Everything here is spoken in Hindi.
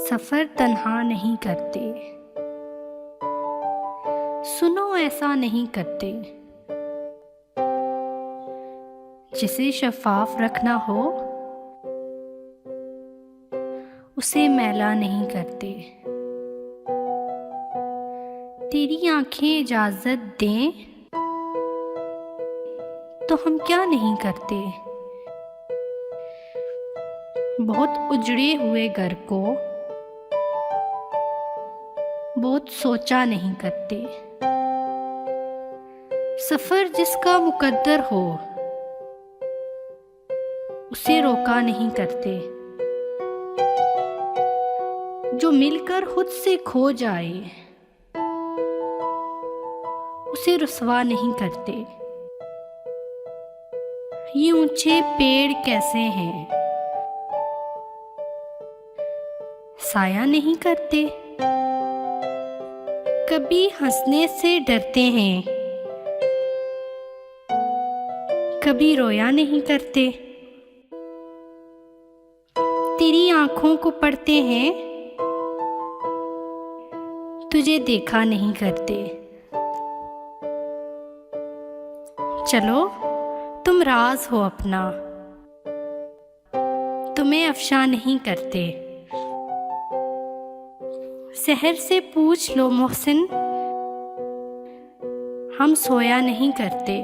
सफर तन्हा नहीं करते, सुनो ऐसा नहीं करते। जिसे शफाफ रखना हो उसे मैला नहीं करते। तेरी आंखें इजाजत दें तो हम क्या नहीं करते। बहुत उजड़े हुए घर को बहुत सोचा नहीं करते। सफर जिसका मुकद्दर हो उसे रोका नहीं करते। जो मिलकर खुद से खो जाए उसे रुसवा नहीं करते। ये ऊंचे पेड़ कैसे हैं, साया नहीं करते। कभी हंसने से डरते हैं, कभी रोया नहीं करते। तेरी आंखों को पढ़ते हैं, तुझे देखा नहीं करते। चलो तुम राज हो अपना, तुम्हें अफशा नहीं करते। सहर से पूछ लो मोहसिन, हम सोया नहीं करते।